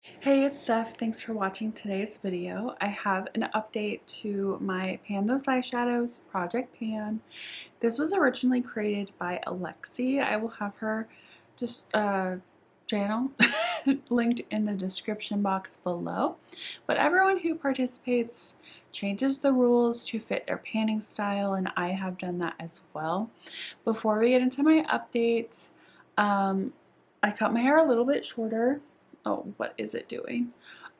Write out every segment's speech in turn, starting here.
Hey, it's Steph. Thanks for watching today's video. I have an update to my Pan Those Eyeshadows Project Pan. This was originally created by Alexi. I will have her just channel linked in the description box below. But everyone who participates changes the rules to fit their panning style, and I have done that as well. Before we get into my update, I cut my hair a little bit shorter. Oh, what is it doing?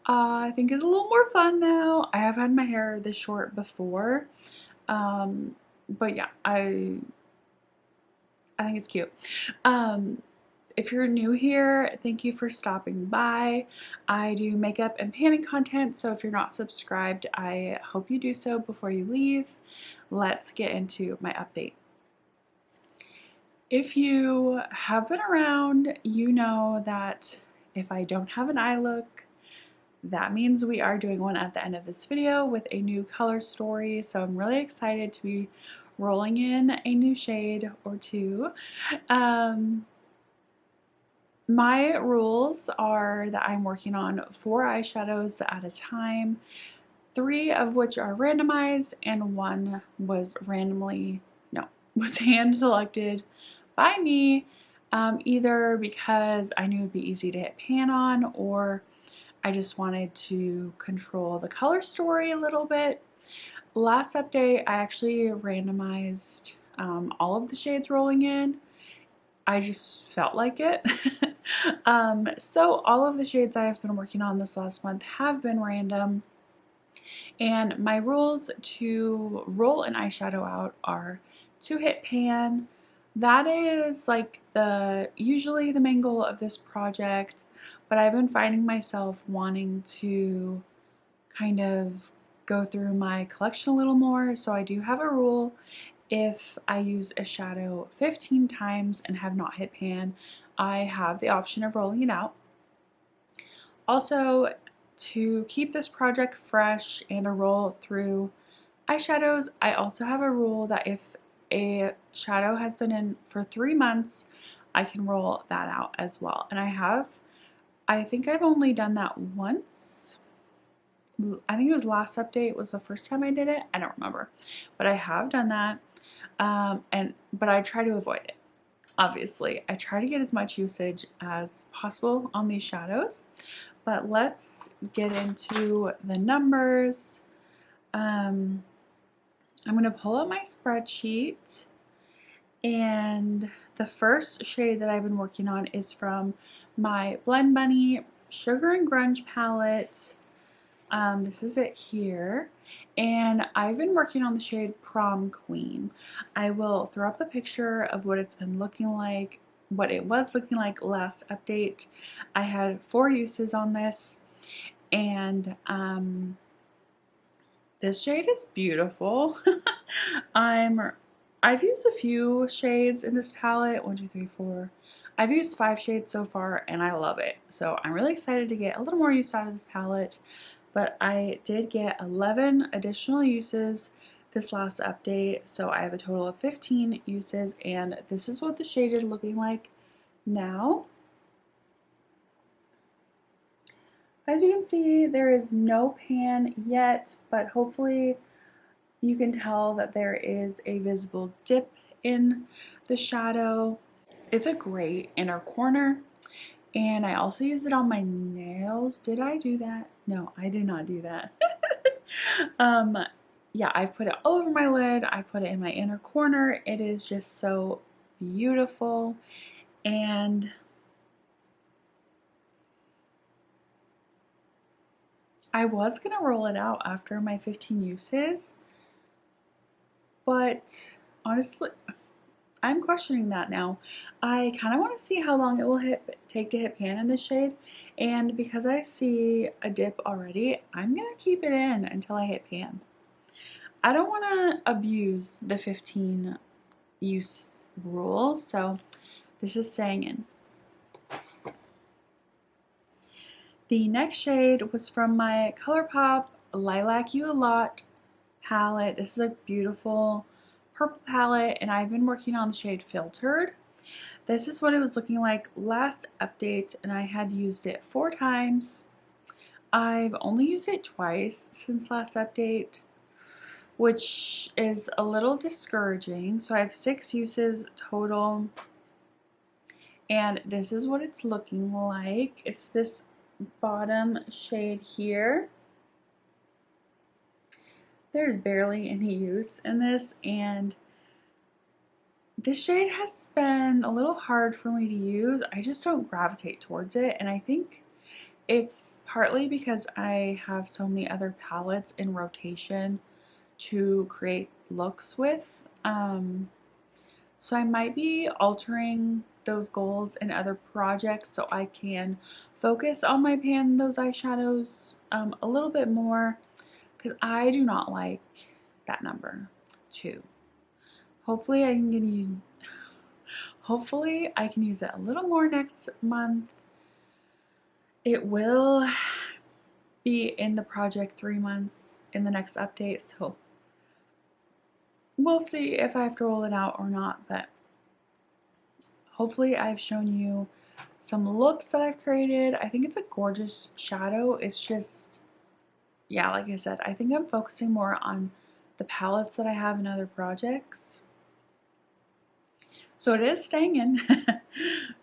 I think it's a little more fun now. I have had my hair this short before, but yeah, I think it's cute. If you're new here, thank you for stopping by. I do makeup and panning content, so if you're not subscribed, I hope you do so before you leave. Let's get into my update. If you have been around, you know that if I don't have an eye look, that means we are doing one at the end of this video with a new color story. So I'm really excited to be rolling in a new shade or two. My rules are that I'm working on 4 eyeshadows at a time, 3 of which are randomized and 1 was was hand selected by me, either because I knew it would be easy to hit pan on, or I just wanted to control the color story a little bit. Last update, I actually randomized all of the shades rolling in. I just felt like it. So all of the shades I have been working on this last month have been random. And my rules to roll an eyeshadow out are to hit pan. That is like usually the main goal of this project, but I've been finding myself wanting to kind of go through my collection a little more. So I do have a rule. If I use a shadow 15 times and have not hit pan, I have the option of rolling it out. Also, to keep this project fresh and a roll through eyeshadows, I also have a rule that if a shadow has been in for 3 months, I can roll that out as well. And I think I've only done that once. I think it was last update was the first time I did it. I don't remember, but I have done that. But I try to avoid it. Obviously, I try to get as much usage as possible on these shadows. But let's get into the numbers. I'm going to pull up my spreadsheet, and the first shade that I've been working on is from my Blend Bunny Sugar and Grunge palette. This is it here, and I've been working on the shade Prom Queen. I will throw up a picture of what it's been looking like, what it was looking like last update. I had 4 uses on this, and this shade is beautiful. I've used a few shades in this palette. 1, 2, 3, 4. I've used 5 shades so far, and I love it. So I'm really excited to get a little more use out of this palette. But I did get 11 additional uses this last update, so I have a total of 15 uses, and this is what the shade is looking like now. As you can see, there is no pan yet, but hopefully you can tell that there is a visible dip in the shadow. It's a great inner corner. And I also use it on my nails. Did I do that? No, I did not do that. Yeah, I've put it all over my lid. I put it in my inner corner. It is just so beautiful. And I was going to roll it out after my 15 uses. But honestly, I'm questioning that now. I kind of want to see how long it will take to hit pan in this shade, and because I see a dip already, I'm going to keep it in until I hit pan. I don't want to abuse the 15 use rule, so this is staying in. The next shade was from my ColourPop Lilac You a Lot palette. This is a beautiful purple palette, and I've been working on the shade Filtered. This is what it was looking like last update, and I had used it 4 times. I've only used it twice since last update, which is a little discouraging. So I have 6 uses total, and this is what it's looking like. It's this bottom shade here. There's barely any use in this, and this shade has been a little hard for me to use. I just don't gravitate towards it, and I think it's partly because I have so many other palettes in rotation to create looks with. So I might be altering those goals in other projects so I can focus on my pan those eyeshadows a little bit more, because I do not like that number 2. Hopefully I can use it a little more next month. It will be in the project 3 months in the next update, so we'll see if I have to roll it out or not, but hopefully I've shown you some looks that I've created. I think it's a gorgeous shadow. It's just, yeah, like I said, I think I'm focusing more on the palettes that I have in other projects. So it is staying in.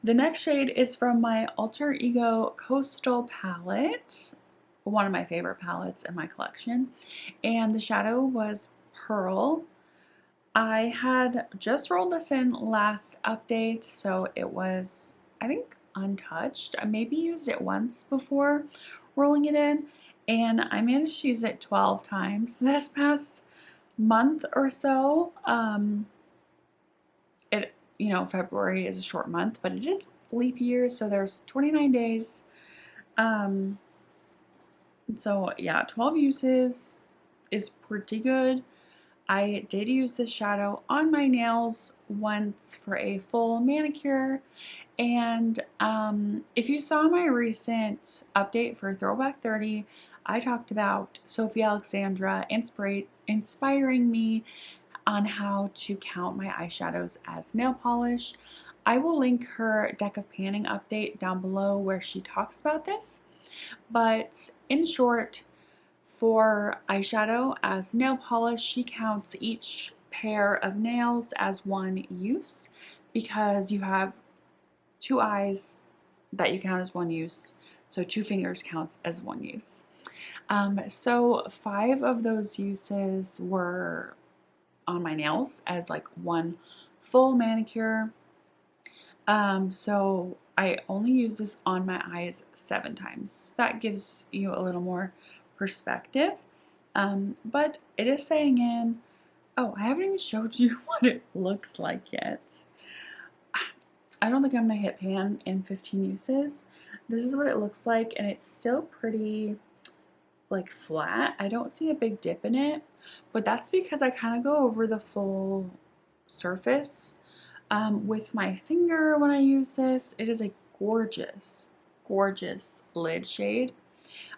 The next shade is from my Alter Ego Coastal palette, one of my favorite palettes in my collection, and the shadow was Pearl. I had just rolled this in last update, so it was, I think, untouched. I maybe used it once before rolling it in, and I managed to use it 12 times this past month or so. February is a short month, but it is leap year, so there's 29 days. So yeah, 12 uses is pretty good. I did use this shadow on my nails once for a full manicure, and if you saw my recent update for Throwback 30, I talked about Sophie Alexandra inspiring me on how to count my eyeshadows as nail polish. I will link her deck of panning update down below where she talks about this, but in short, for eyeshadow as nail polish, she counts each pair of nails as one use because you have 2 eyes that you count as one use, so 2 fingers counts as one use. So 5 of those uses were on my nails as like one full manicure. So I only use this on my eyes 7 times. That gives you a little more perspective. But it is saying in, oh, I haven't even showed you what it looks like yet. I don't think I'm gonna hit pan in 15 uses. This is what it looks like, and it's still pretty like flat. I don't see a big dip in it, but that's because I kind of go over the full surface with my finger when I use this. It is a gorgeous, gorgeous lid shade.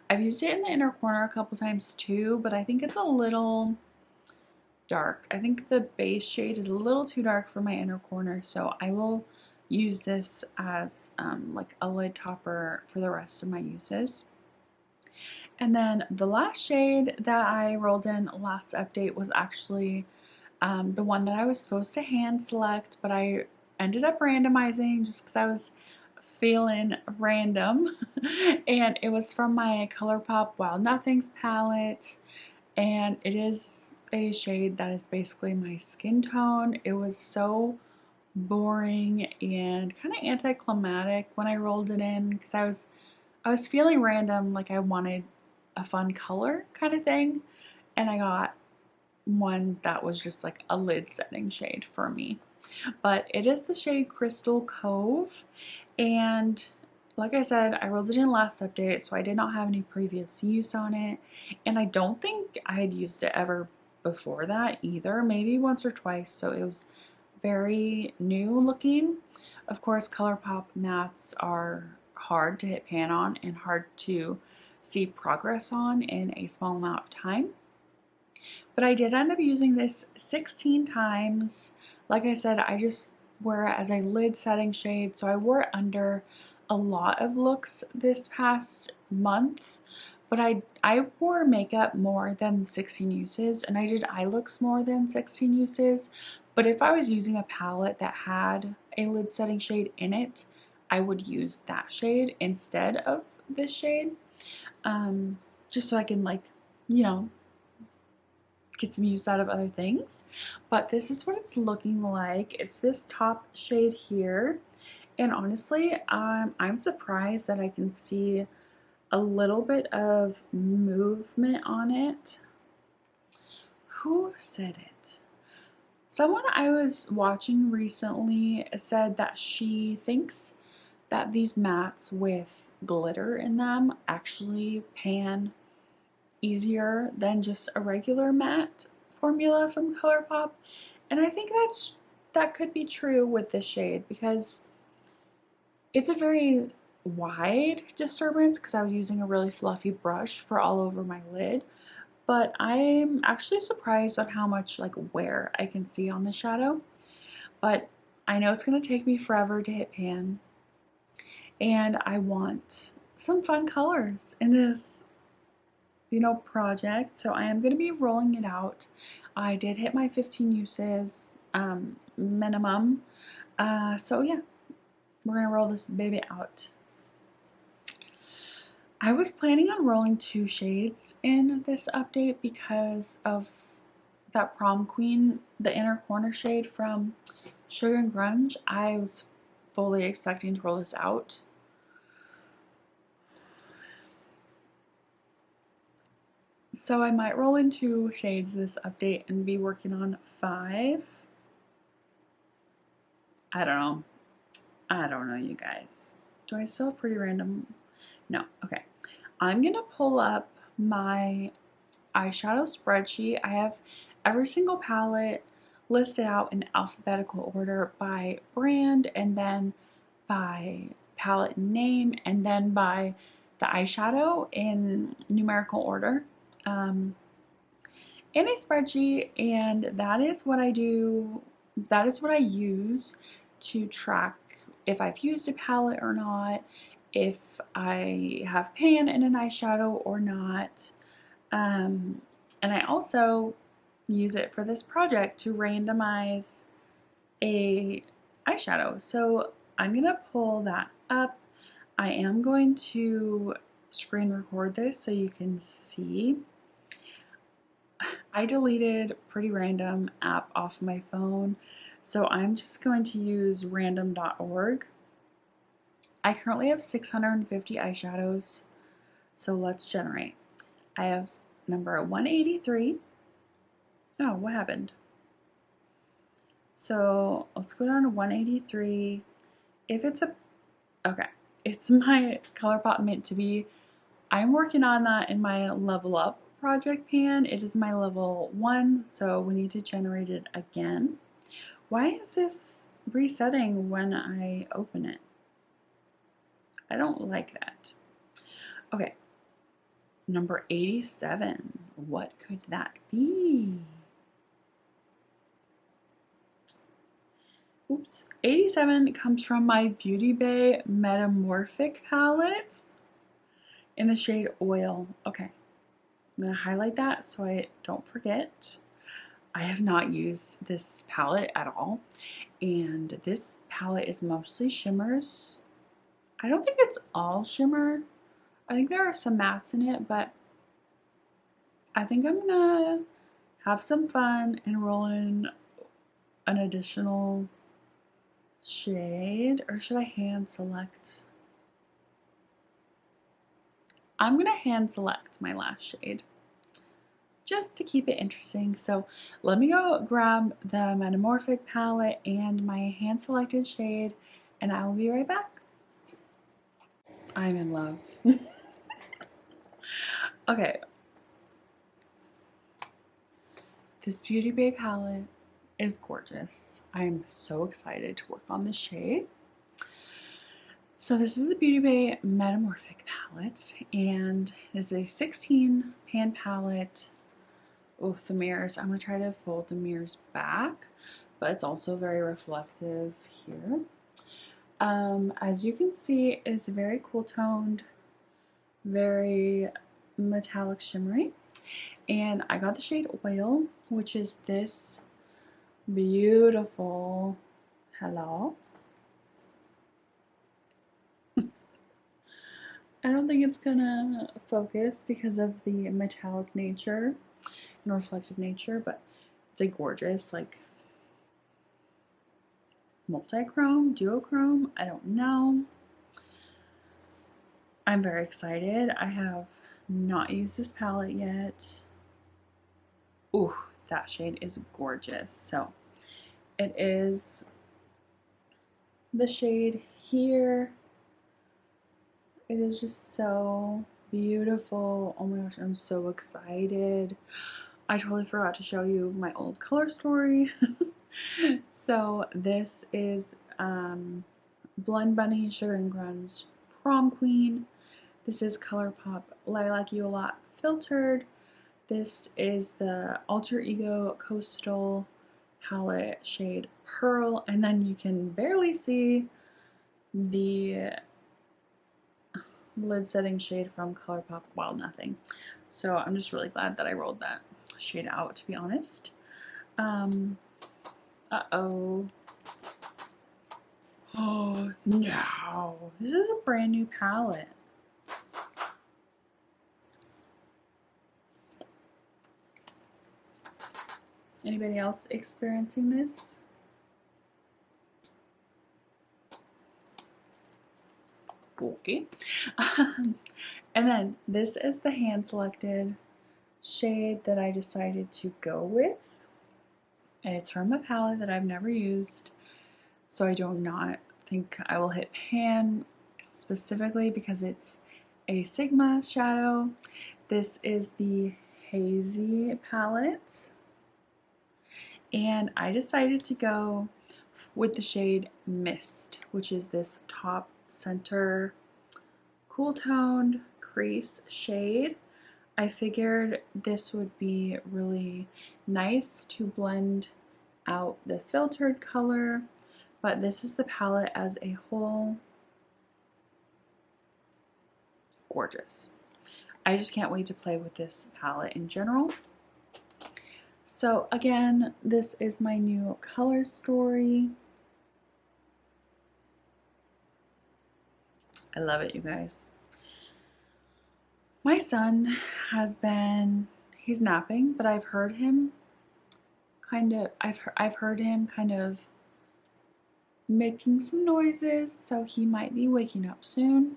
I've used it in the inner corner a couple times too, but I think it's a little dark. I think the base shade is a little too dark for my inner corner, so I will use this as like a lid topper for the rest of my uses. And then the last shade that I rolled in last update was actually the one that I was supposed to hand select, but I ended up randomizing just because I was feeling random. And it was from my ColourPop Wild Nothings palette, and it is a shade that is basically my skin tone. It was so boring and kind of anticlimactic when I rolled it in because I was feeling random, like I wanted a fun color kind of thing, and I got one that was just like a lid setting shade for me. But it is the shade Crystal Cove, and like I said, I rolled it in last update, so I did not have any previous use on it, and I don't think I had used it ever before that either, maybe once or twice, so it was very new looking. Of course, ColourPop mattes are hard to hit pan on and hard to see progress on in a small amount of time. But I did end up using this 16 times. Like I said, I just wear it as a lid setting shade, so I wore it under a lot of looks this past month, but I wore makeup more than 16 uses, and I did eye looks more than 16 uses. But if I was using a palette that had a lid setting shade in it, I would use that shade instead of this shade, just so I can, like, you know, get some use out of other things. But this is what it's looking like. It's this top shade here, and honestly, I'm surprised that I can see a little bit of movement on it. Who said it? Someone I was watching recently said that she thinks that these mattes with glitter in them actually pan easier than just a regular matte formula from ColourPop. And I think that could be true with this shade, because it's a very wide disturbance because I was using a really fluffy brush for all over my lid. But I'm actually surprised on how much like wear I can see on the shadow. But I know it's going to take me forever to hit pan, and I want some fun colors in this, you know, project. So I am going to be rolling it out. I did hit my 15 uses minimum. So yeah, we're going to roll this baby out. I was planning on rolling 2 shades in this update because of that Prom Queen, the inner corner shade from Sugar and Grunge. I was fully expecting to roll this out. So I might roll in 2 shades this update and be working on 5. I don't know, you guys. Do I still have Pretty Random? No. Okay. I'm going to pull up my eyeshadow spreadsheet. I have every single palette listed out in alphabetical order by brand, and then by palette name, and then by the eyeshadow in numerical order in a spreadsheet. And that is what I do. That is what I use to track if I've used a palette or not, if I have pan in an eyeshadow or not. And I also use it for this project to randomize a eyeshadow. So I'm going to pull that up. I am going to screen record this so you can see. I deleted Pretty Random app off my phone, so I'm just going to use random.org. I currently have 650 eyeshadows, so let's generate. I have number 183. Oh, what happened? So let's go down to 183. If it's okay, it's my ColourPop Mint to Be. I'm working on that in my Level Up project pan. It is my level 1, so we need to generate it again. Why is this resetting when I open it? I don't like that. Okay, number 87. What could that be? Oops. 87 comes from my Beauty Bay Metamorphic palette in the shade Oil. Okay, I'm going to highlight that so I don't forget. I have not used this palette at all, and this palette is mostly shimmers. I don't think it's all shimmer. I think there are some mattes in it, but I think I'm gonna have some fun and roll in an additional shade. Or should I hand select? I'm gonna hand select my last shade just to keep it interesting. So let me go grab the Metamorphic palette and my hand selected shade, and I will be right back. I'm in love. Okay. This Beauty Bay palette is gorgeous. I am so excited to work on this shade. So this is the Beauty Bay Metamorphic palette, and it's a 16 pan palette. Oh, the mirrors. I'm going to try to fold the mirrors back, but it's also very reflective here. As you can see, it's very cool toned, very metallic shimmery, and I got the shade Oil, which is this beautiful, hello. I don't think it's gonna focus because of the metallic nature and reflective nature, but it's a gorgeous, like, multi-chrome, duochrome, I don't know. I'm very excited. I have not used this palette yet. Ooh, that shade is gorgeous. So it is the shade here. It is just so beautiful. Oh my gosh, I'm so excited. I totally forgot to show you my old color story. So this is Blend Bunny Sugar and Grunge Prom Queen. This is ColourPop Lilac You a Lot Filtered. This is the Alter Ego Coastal palette shade Pearl, and then you can barely see the lid setting shade from ColourPop Wild Nothing. So I'm just really glad that I rolled that shade out, to be honest. Uh-oh. Oh, no. This is a brand new palette. Anybody else experiencing this? Okay. And then this is the hand selected shade that I decided to go with. And it's from a palette that I've never used. So I do not think I will hit pan specifically because it's a Sigma shadow. This is the Hazy palette. And I decided to go with the shade Mist, which is this top center cool toned crease shade. I figured this would be really nice to blend out the filtered color, but this is the palette as a whole. Gorgeous. I just can't wait to play with this palette in general. So again, this is my new color story. I love it, you guys. My son has been, he's napping, but I've heard him I've heard him kind of making some noises, so he might be waking up soon.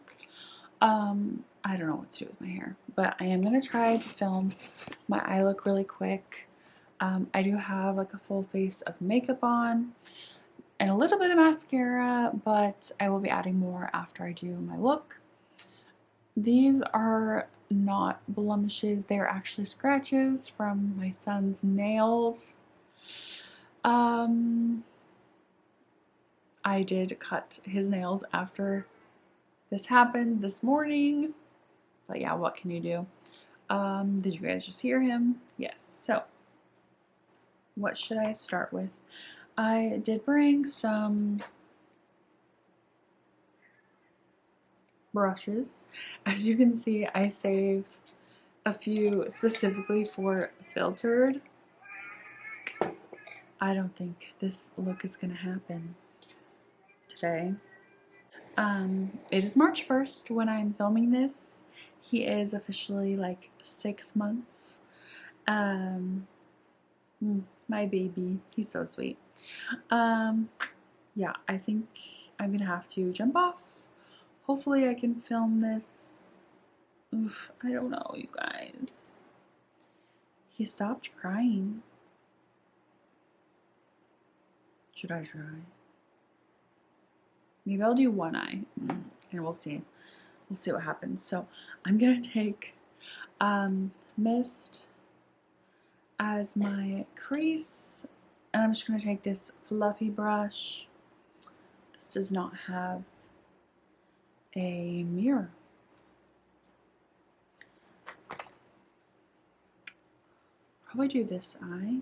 I don't know what to do with my hair, but I am gonna try to film my eye look really quick. I do have like a full face of makeup on and a little bit of mascara, but I will be adding more after I do my look. These are not blemishes, they're actually scratches from my son's nails. I did cut his nails after this happened this morning, but yeah, what can you do? Did you guys just hear him? Yes. So what should I start with? I did bring some brushes. As you can see, I saved a few specifically for filtered. I don't think this look is gonna happen today. It is March 1st when I'm filming this. He is officially like 6 months. My baby, he's so sweet. Yeah, I think I'm gonna have to jump off. Hopefully I can film this. Oof, I don't know, you guys. He stopped crying. Should I try? Maybe I'll do one eye and we'll see. We'll see what happens. So I'm gonna take Mist as my crease, and I'm just gonna take this fluffy brush. This does not have a mirror. Probably do this eye.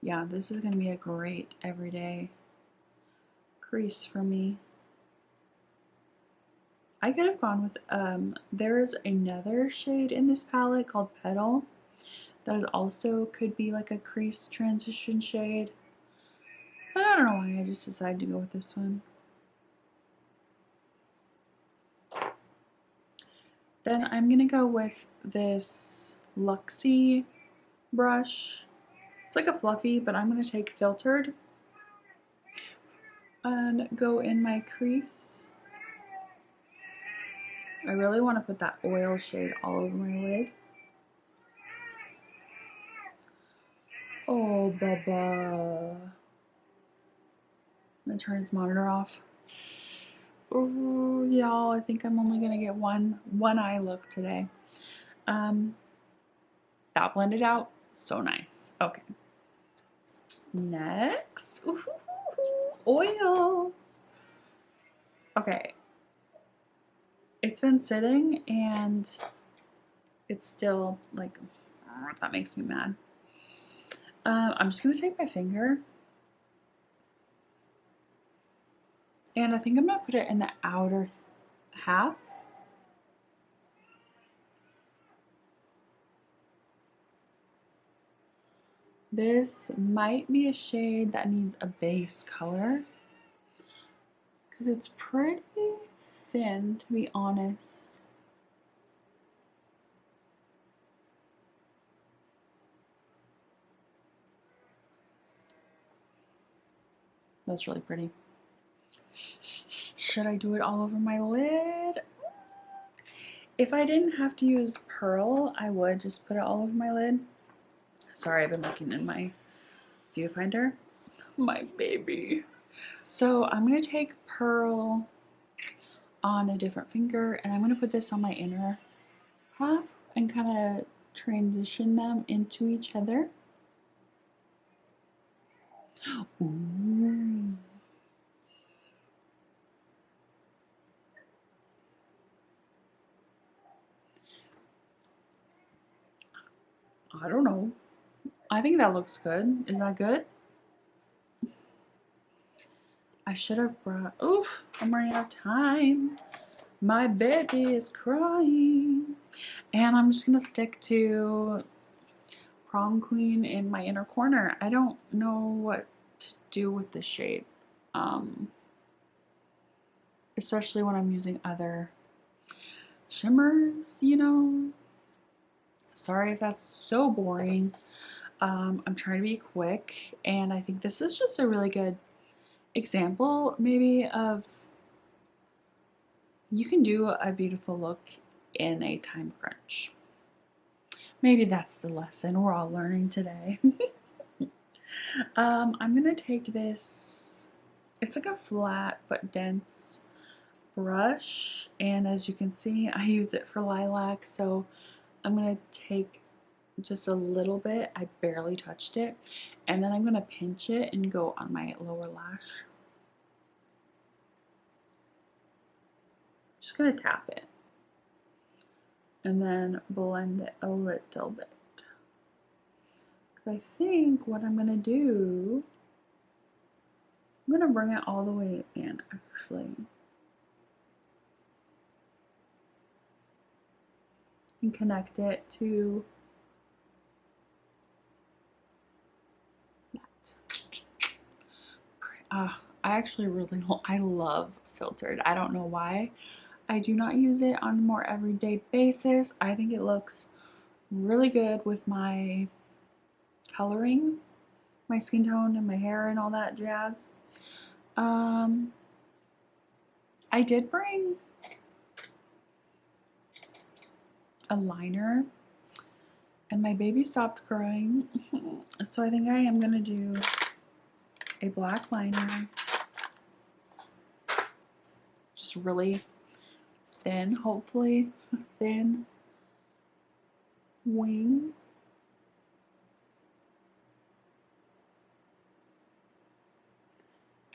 Yeah, this is going to be a great everyday crease for me. I could have gone with, there's another shade in this palette called Petal that also could be like a crease transition shade. But I don't know why I just decided to go with this one. Then I'm going to go with this Luxie brush. It's like a fluffy, but I'm going to take Filtered and go in my crease. I really want to put that oil shade all over my lid. Oh, Bubba. I'm going to turn his monitor off. Oh, y'all, I think I'm only going to get one eye look today. That blended out so nice. Okay. Next, ooh, oil. Okay. It's been sitting and it's still like, that makes me mad. I'm just going to take my finger and I think I'm going to put it in the outer half. This might be a shade that needs a base color because it's pretty thin, to be honest. That's really pretty. Should I do it all over my lid? If I didn't have to use Pearl, I would just put it all over my lid. Sorry, I've been looking in my viewfinder. My baby. So I'm going to take Pearl on a different finger and I'm going to put this on my inner half and kind of transition them into each other. Ooh. I don't know. I think that looks good. Is that good? I should have brought, oof, I'm running out of time. My baby is crying. And I'm just gonna stick to Prom Queen in my inner corner. I don't know what to do with this shade. Especially when I'm using other shimmers, you know. Sorry if that's so boring. I'm trying to be quick, and I think this is just a really good example, maybe, of you can do a beautiful look in a time crunch. Maybe that's the lesson we're all learning today. I'm gonna take this, it's like a flat but dense brush, and as you can see, I use it for lilac, so I'm gonna take just a little bit, I barely touched it, and then I'm gonna pinch it and go on my lower lash. Just gonna tap it and then blend it a little bit. Because I think what I'm gonna do, I'm gonna bring it all the way in actually. And connect it to that. I actually really, I love Filtered. I don't know why. I do not use it on a more everyday basis. I think it looks really good with my coloring, my skin tone and my hair and all that jazz. I did bring a liner and my baby stopped crying. So I think I am gonna do a black liner. Just really thin, hopefully thin wing.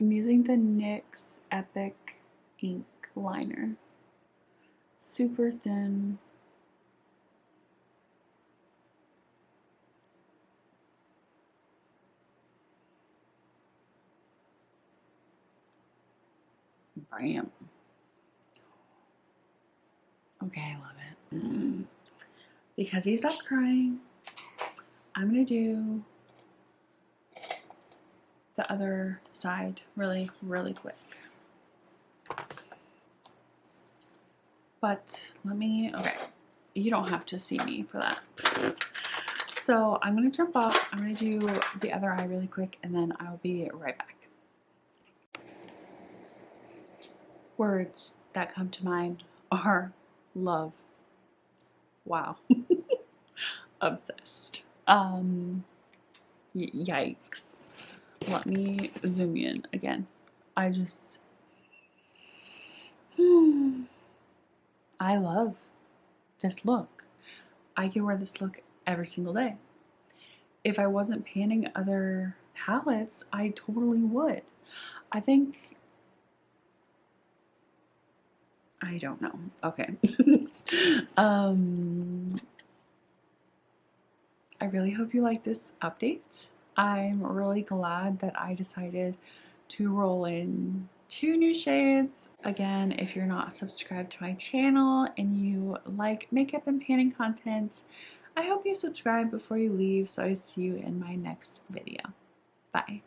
I'm using the NYX Epic ink liner. Super thin. Bam. Okay, I love it. Because he stopped crying, I'm gonna do the other side really, really quick. But okay, you don't have to see me for that. So I'm gonna jump off, I'm gonna do the other eye really quick, and then I'll be right back. Words that come to mind are love. Wow. Obsessed. Yikes. Let me zoom in again. I love this look. I can wear this look every single day. If I wasn't panning other palettes, I totally would. I think, I don't know. Okay. I really hope you like this update. I'm really glad that I decided to roll in 2 new shades. Again, if you're not subscribed to my channel and you like makeup and panning content, I hope you subscribe before you leave so I see you in my next video. Bye.